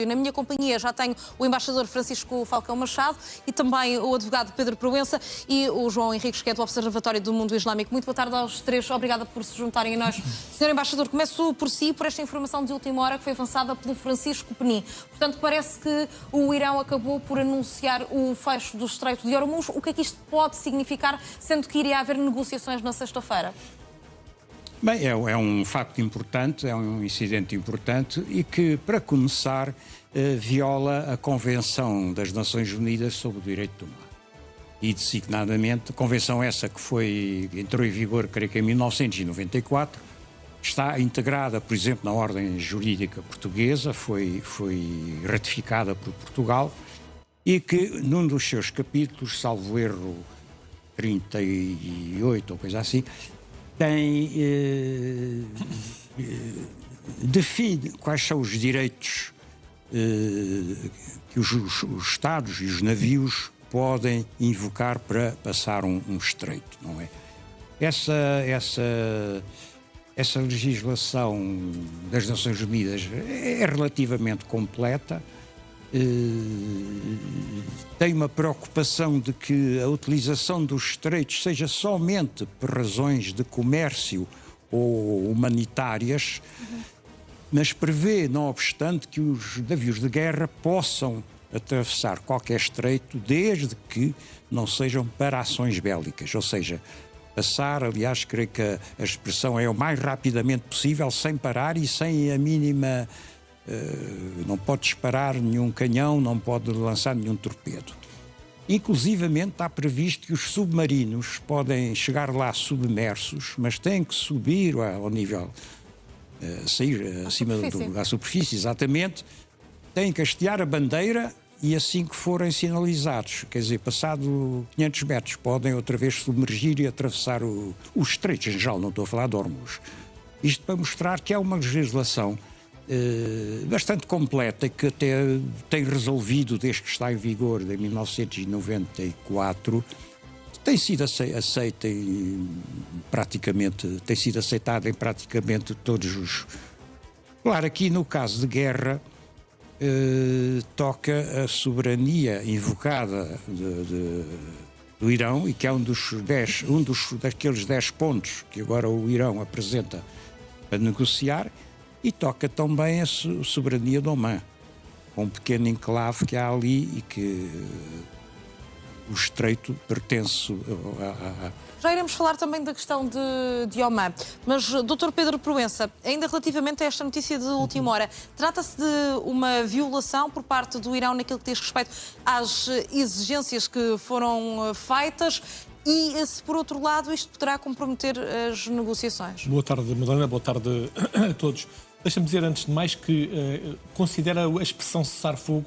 Na minha companhia já tenho o embaixador Francisco Falcão Machado e também o advogado Pedro Proença e o João Henriques, que é do Observatório do Mundo Islâmico. Muito boa tarde aos três. Obrigada por se juntarem a nós. Senhor embaixador, começo por si, por esta informação de última hora que foi avançada pelo Francisco Penin. Portanto, parece que o Irão acabou por anunciar o fecho do Estreito de Hormuz. O que é que isto pode significar, sendo que iria haver negociações na sexta-feira? Bem, é um facto importante, é um incidente importante e que, para começar, viola a Convenção das Nações Unidas sobre o Direito do Mar. E, designadamente, a Convenção essa que entrou em vigor, creio que em 1994, está integrada, por exemplo, na ordem jurídica portuguesa, foi ratificada por Portugal e que, num dos seus capítulos, salvo erro 38 ou coisa assim, define quais são os direitos que os Estados e os navios podem invocar para passar um estreito, não é? Essa legislação das Nações Unidas é relativamente completa. Tem uma preocupação de que a utilização dos estreitos seja somente por razões de comércio ou humanitárias, mas prevê, não obstante, que os navios de guerra possam atravessar qualquer estreito desde que não sejam para ações bélicas, ou seja, passar, aliás, creio que a expressão é o mais rapidamente possível, sem parar e sem a mínima... não pode disparar nenhum canhão, não pode lançar nenhum torpedo. Inclusivamente está previsto que os submarinos podem chegar lá submersos, mas têm que subir ao nível, sair acima da superfície, exatamente, têm que hastear a bandeira e assim que forem sinalizados, quer dizer, passado 500 metros, podem outra vez submergir e atravessar os estreitos, em geral, não estou a falar de Hormuz. Isto para mostrar que é uma legislação bastante completa, que até tem resolvido, desde que está em vigor, em 1994, tem sido aceita tem sido aceitada em praticamente todos os... Claro, aqui no caso de guerra, toca a soberania invocada do Irão, e que é daqueles 10 pontos que agora o Irão apresenta para negociar. E toca também a soberania de Omã, um pequeno enclave que há ali e que o estreito pertence a... Já iremos falar também da questão de Omã, mas, Dr. Pedro Proença, ainda relativamente a esta notícia de última hora, trata-se de uma violação por parte do Irão naquilo que diz respeito às exigências que foram feitas? E se, por outro lado, isto poderá comprometer as negociações? Boa tarde, Madalena. Boa tarde a todos. Deixa-me dizer, antes de mais, que considero a expressão cessar-fogo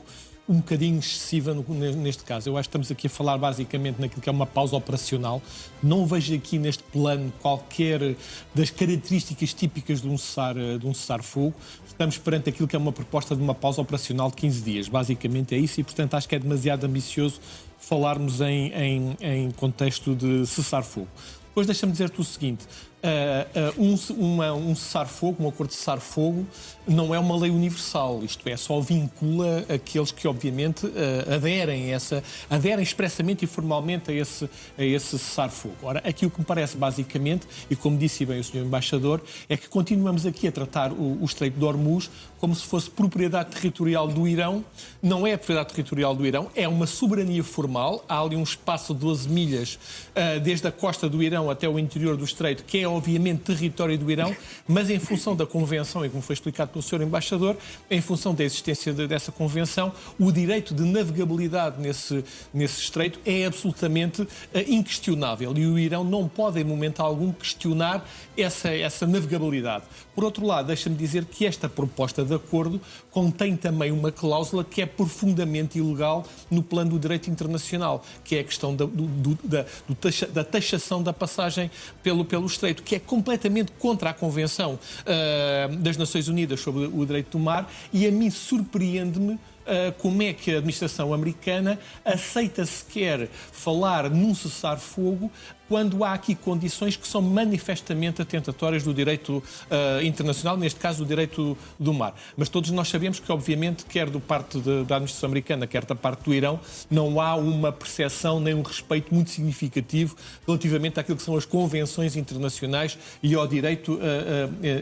um bocadinho excessiva neste caso. Eu acho que estamos aqui a falar basicamente naquilo que é uma pausa operacional. Não vejo aqui neste plano qualquer das características típicas de um cessar-fogo. Estamos perante aquilo que é uma proposta de uma pausa operacional de 15 dias. Basicamente é isso e, portanto, acho que é demasiado ambicioso falarmos em contexto de cessar-fogo. Depois deixa-me dizer-te o seguinte, um cessar-fogo, um acordo de cessar-fogo, não é uma lei universal, isto é, só vincula aqueles que, obviamente, aderem expressamente e formalmente a esse cessar-fogo. Ora, aqui o que me parece, basicamente, e como disse bem o Sr. Embaixador, é que continuamos aqui a tratar o Estreito de Hormuz como se fosse propriedade territorial do Irão. Não é a propriedade territorial do Irão, é uma soberania formal. Há ali um espaço de 12 milhas desde a costa do Irão até o interior do Estreito, que é obviamente território do Irão, mas em função da Convenção, e como foi explicado pelo Sr. Embaixador, em função da existência dessa Convenção, o direito de navegabilidade nesse Estreito é absolutamente inquestionável e o Irão não pode em momento algum questionar essa navegabilidade. Por outro lado, deixa-me dizer que esta proposta de acordo contém também uma cláusula que é profundamente ilegal no plano do direito internacional, que é a questão da taxação da passagem pelo Estreito, que é completamente contra a Convenção das Nações Unidas sobre o Direito do Mar, e a mim surpreende-me como é que a administração americana aceita sequer falar num cessar-fogo quando há aqui condições que são manifestamente atentatórias do direito internacional, neste caso do direito do mar. Mas todos nós sabemos que, obviamente, quer da parte da administração americana, quer da parte do Irão, não há uma percepção nem um respeito muito significativo relativamente àquilo que são as convenções internacionais e ao direito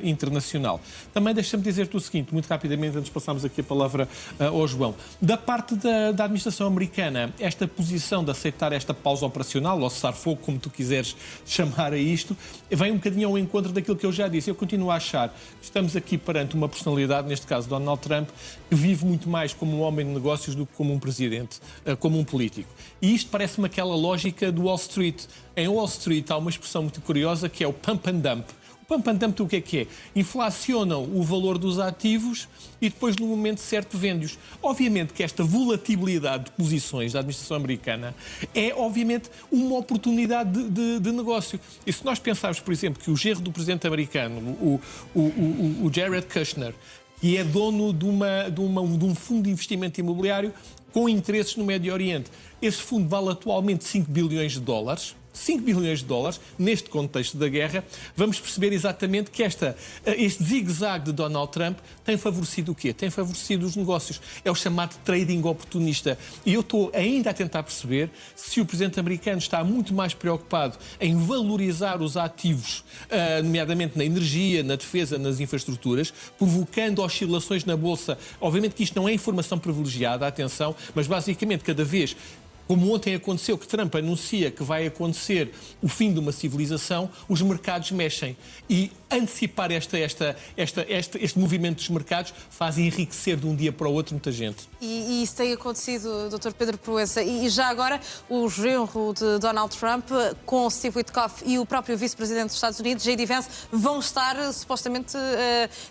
internacional. Também deixa-me dizer-te o seguinte, muito rapidamente, antes de passarmos aqui a palavra ao João. Da parte da administração americana, esta posição de aceitar esta pausa operacional, ou cessar-fogo, como tu quiseres chamar a isto, vem um bocadinho ao encontro daquilo que eu já disse. Eu continuo a achar que estamos aqui perante uma personalidade, neste caso Donald Trump, que vive muito mais como um homem de negócios do que como um presidente, como um político. E isto parece-me aquela lógica do Wall Street. Em Wall Street há uma expressão muito curiosa que é o pump and dump. Pump and dump, o que é? Inflacionam o valor dos ativos e depois, no momento certo, vende-os. Obviamente que esta volatilidade de posições da administração americana é, obviamente, uma oportunidade de negócio. E se nós pensarmos, por exemplo, que o genro do presidente americano, o Jared Kushner, que é dono de um fundo de investimento imobiliário com interesses no Médio Oriente, esse fundo vale atualmente 5 bilhões de dólares. 5 bilhões de dólares, neste contexto da guerra, vamos perceber exatamente que este zigue-zague de Donald Trump tem favorecido o quê? Tem favorecido os negócios. É o chamado trading oportunista. E eu estou ainda a tentar perceber se o presidente americano está muito mais preocupado em valorizar os ativos, nomeadamente na energia, na defesa, nas infraestruturas, provocando oscilações na Bolsa. Obviamente que isto não é informação privilegiada, atenção, mas basicamente cada vez... Como ontem aconteceu que Trump anuncia que vai acontecer o fim de uma civilização, os mercados mexem. E antecipar este movimento dos mercados faz enriquecer de um dia para o outro muita gente. E isso tem acontecido, Dr. Pedro Proença. E já agora, o genro de Donald Trump, com Steve Witkoff e o próprio vice-presidente dos Estados Unidos, J.D. Vance, vão estar supostamente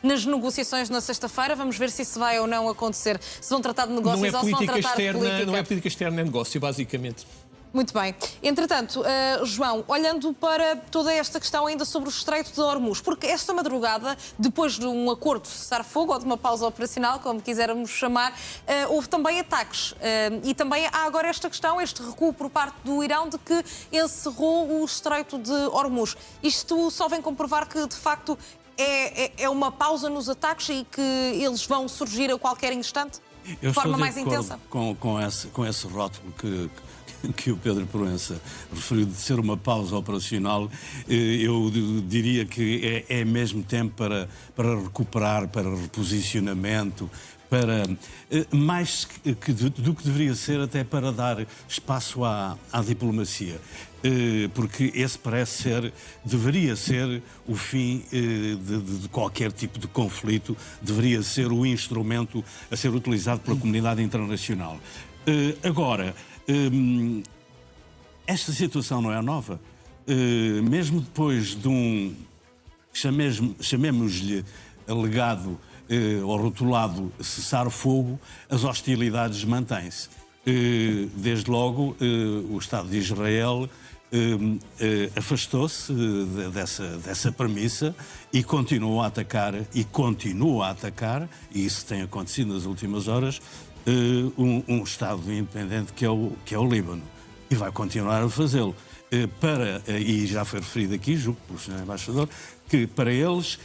nas negociações na sexta-feira. Vamos ver se isso vai ou não acontecer. Se vão tratar de negócios ou se vão tratar de política. Não é política externa, é negócio, basicamente. Muito bem. Entretanto, João, olhando para toda esta questão ainda sobre o Estreito de Hormuz, porque esta madrugada, depois de um acordo de cessar-fogo ou de uma pausa operacional, como quisermos chamar, houve também ataques. E também há agora esta questão, este recuo por parte do Irão de que encerrou o Estreito de Hormuz. Isto só vem comprovar que, de facto, é uma pausa nos ataques e que eles vão surgir a qualquer instante? De forma mais intensa? Com esse rótulo que o Pedro Proença referiu de ser uma pausa operacional, eu diria que é mesmo tempo para recuperar, para reposicionamento, para mais do que deveria ser, até para dar espaço à diplomacia. Porque esse deveria ser o fim de qualquer tipo de conflito, deveria ser o instrumento a ser utilizado pela comunidade internacional. Agora, esta situação não é nova. Mesmo depois de um, chamemos-lhe alegado ou rotulado cessar-fogo, as hostilidades mantêm-se. Desde logo, o Estado de Israel afastou-se dessa premissa e continua a atacar, e isso tem acontecido nas últimas horas, um Estado independente que é o Líbano, e vai continuar a fazê-lo. E já foi referido aqui, julgo pelo Sr. Embaixador, que para eles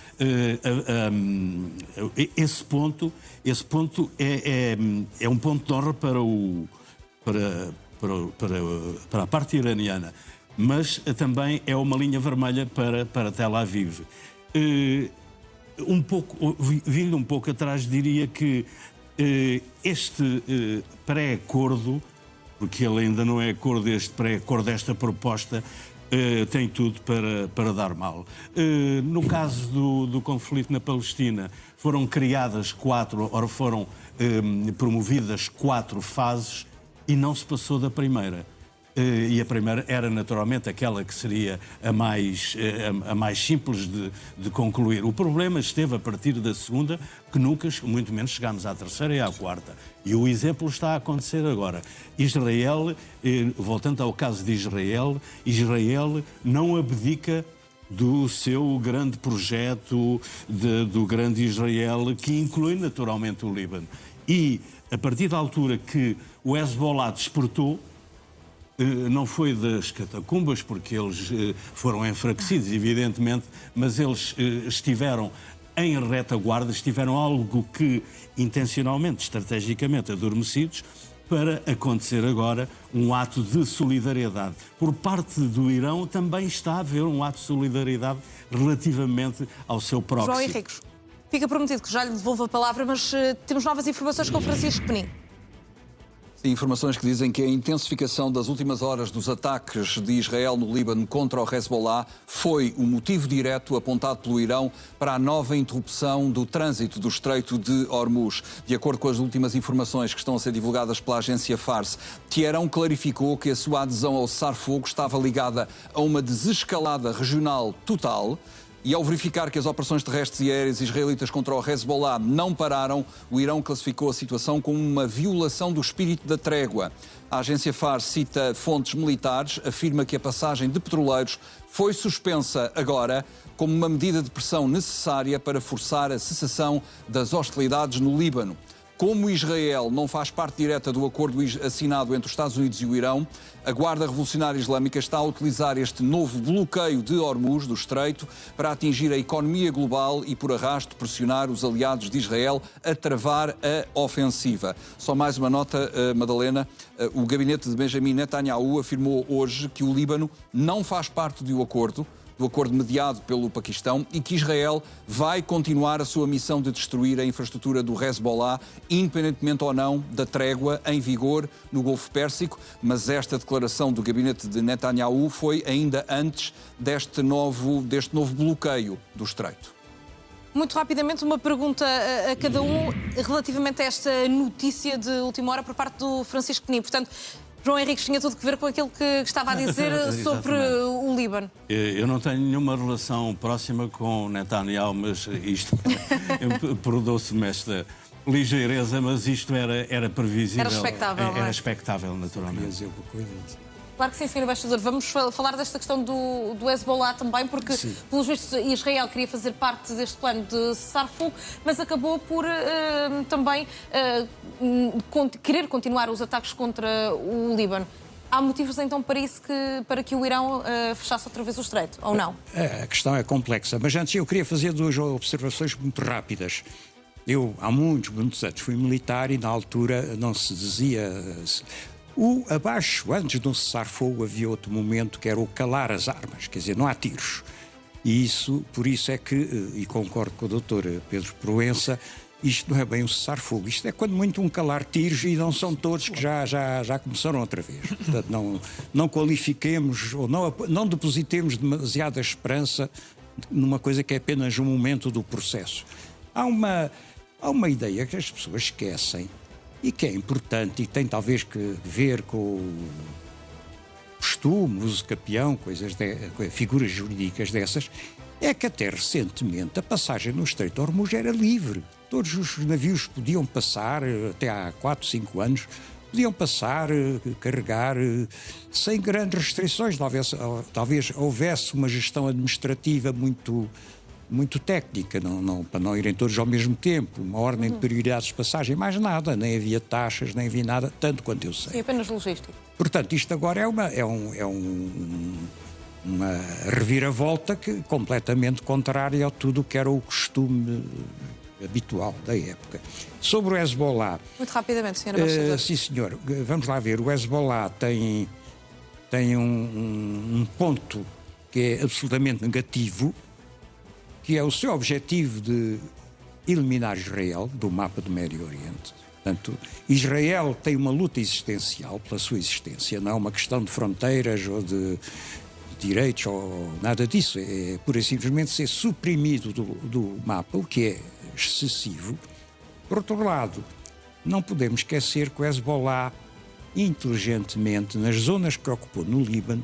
esse ponto é um ponto de honra para a parte iraniana, mas também é uma linha vermelha para Tel Aviv. Vindo um pouco atrás, diria que este pré-acordo, porque ele ainda não é acordo, este pré-acordo, esta proposta, tem tudo para dar mal. No caso do conflito na Palestina, foram criadas foram promovidas 4 fases e não se passou da primeira. E a primeira era naturalmente aquela que seria a mais simples de concluir. O problema esteve a partir da segunda, que nunca, muito menos, chegámos à terceira e à quarta. E o exemplo está a acontecer agora. Israel, voltando ao caso de Israel não abdica do seu grande projeto do grande Israel, que inclui naturalmente o Líbano. E a partir da altura que o Hezbollah despertou, não foi das catacumbas, porque eles foram enfraquecidos, evidentemente, mas eles estiveram em retaguarda, estiveram algo que, intencionalmente, estrategicamente adormecidos, para acontecer agora um ato de solidariedade. Por parte do Irão também está a haver um ato de solidariedade relativamente ao seu próximo. João Henriques, fica prometido que já lhe devolvo a palavra, mas temos novas informações com Francisco Penin. Informações que dizem que a intensificação das últimas horas dos ataques de Israel no Líbano contra o Hezbollah foi o motivo direto apontado pelo Irão para a nova interrupção do trânsito do Estreito de Hormuz. De acordo com as últimas informações que estão a ser divulgadas pela agência Fars, Teherão clarificou que a sua adesão ao cessar-fogo estava ligada a uma desescalada regional total. E ao verificar que as operações terrestres e aéreas israelitas contra o Hezbollah não pararam, o Irão classificou a situação como uma violação do espírito da trégua. A agência Fars cita fontes militares, afirma que a passagem de petroleiros foi suspensa agora como uma medida de pressão necessária para forçar a cessação das hostilidades no Líbano. Como Israel não faz parte direta do acordo assinado entre os Estados Unidos e o Irão, a Guarda Revolucionária Islâmica está a utilizar este novo bloqueio de Hormuz, do Estreito, para atingir a economia global e, por arrasto, pressionar os aliados de Israel a travar a ofensiva. Só mais uma nota, Madalena. O gabinete de Benjamin Netanyahu afirmou hoje que o Líbano não faz parte do acordo mediado pelo Paquistão e que Israel vai continuar a sua missão de destruir a infraestrutura do Hezbollah, independentemente ou não da trégua em vigor no Golfo Pérsico. Mas esta declaração do gabinete de Netanyahu foi ainda antes deste novo bloqueio do Estreito. Muito rapidamente, uma pergunta a cada um relativamente a esta notícia de última hora por parte do Francisco Penin. Portanto, João Henriques tinha tudo que ver com aquilo que estava a dizer sobre o Líbano. Eu não tenho nenhuma relação próxima com Netanyahu, mas isto perdoa-se-me esta ligeireza, mas isto era previsível. Era expectável, Era expectável, naturalmente. Claro que sim, Sr. Embaixador. Vamos falar desta questão do Hezbollah também, porque, pelos vistos, Israel queria fazer parte deste plano de cessar-fogo, mas acabou por também querer continuar os ataques contra o Líbano. Há motivos, então, para que o Irão fechasse outra vez o Estreito, ou não? A questão é complexa, mas antes eu queria fazer duas observações muito rápidas. Eu, há muitos anos, fui militar e, na altura, não se dizia... antes de um cessar-fogo, havia outro momento que era o calar as armas, quer dizer, não há tiros. E por isso é que, e concordo com o Dr. Pedro Proença, isto não é bem um cessar-fogo, isto é quando muito um calar tiros e não são todos que já começaram outra vez. Portanto, não qualifiquemos ou não depositemos demasiada esperança numa coisa que é apenas um momento do processo. Há uma ideia que as pessoas esquecem, e que é importante e tem talvez que ver com o costume, uso capião, figuras jurídicas dessas, é que até recentemente a passagem no Estreito de Hormuz era livre. Todos os navios podiam passar, até há 4, 5 anos, podiam passar, carregar, sem grandes restrições. Talvez houvesse uma gestão administrativa muito técnica, para não irem todos ao mesmo tempo, uma ordem de prioridades de passagem, mais nada, nem havia taxas, nem havia nada, tanto quanto eu sei. Sim, apenas logística. Portanto, isto agora é uma reviravolta completamente contrária a tudo o que era o costume habitual da época. Sobre o Hezbollah... Muito rapidamente, Sr. Embaixador. Sim, senhor. Vamos lá ver. O Hezbollah tem um ponto que é absolutamente negativo, que é o seu objetivo de eliminar Israel do mapa do Médio Oriente. Portanto, Israel tem uma luta existencial pela sua existência, não é uma questão de fronteiras ou de direitos ou nada disso, é pura e simplesmente ser suprimido do mapa, o que é excessivo. Por outro lado, não podemos esquecer que o Hezbollah, inteligentemente, nas zonas que ocupou no Líbano,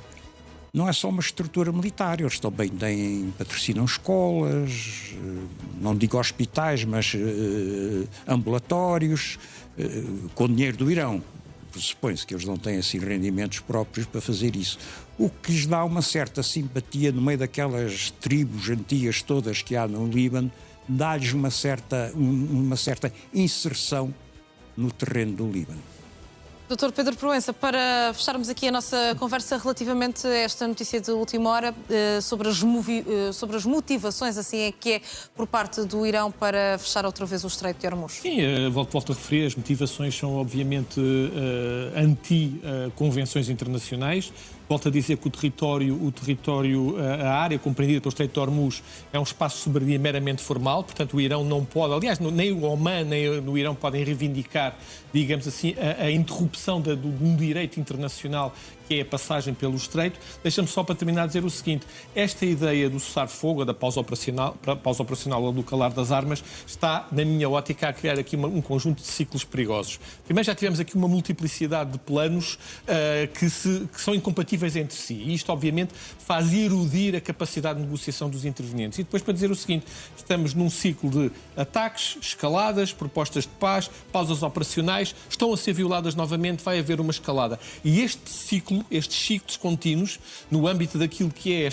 não é só uma estrutura militar, eles também patrocinam escolas, não digo hospitais, mas ambulatórios, com dinheiro do Irão. Pressupõe-se que eles não têm assim rendimentos próprios para fazer isso. O que lhes dá uma certa simpatia no meio daquelas tribos antigas todas que há no Líbano, dá-lhes uma certa inserção no terreno do Líbano. Dr. Pedro Proença, para fecharmos aqui a nossa conversa relativamente a esta notícia de última hora sobre as motivações, assim é que é, por parte do Irão para fechar outra vez o Estreito de Hormuz. Sim, volto a referir, as motivações são obviamente anti-convenções internacionais. Volto a dizer que a área compreendida pelo Estreito de Hormuz é um espaço de soberania meramente formal, portanto o Irão não pode, aliás, nem o Oman nem o Irão podem reivindicar, digamos assim, a interrupção de um direito internacional que é a passagem pelo Estreito. Deixa-me só para terminar dizer o seguinte: esta ideia do cessar-fogo, da pausa operacional ou do calar das armas, está, na minha ótica, a criar aqui um conjunto de ciclos perigosos. Primeiro, já tivemos aqui uma multiplicidade de planos que são incompatíveis entre si. E isto, obviamente, faz erudir a capacidade de negociação dos intervenientes. E depois, para dizer o seguinte: estamos num ciclo de ataques, escaladas, propostas de paz, pausas operacionais, estão a ser violadas novamente, vai haver uma escalada. E estes ciclos contínuos, no âmbito daquilo que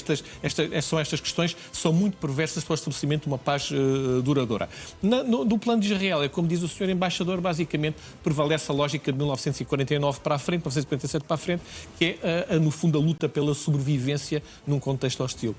são estas questões, são muito perversas para o estabelecimento de uma paz duradoura. Do plano de Israel, é como diz o Sr. Embaixador, basicamente prevalece a lógica de 1949 para a frente, 1947 para a frente, que é, no fundo, a luta pela sobrevivência num contexto hostil.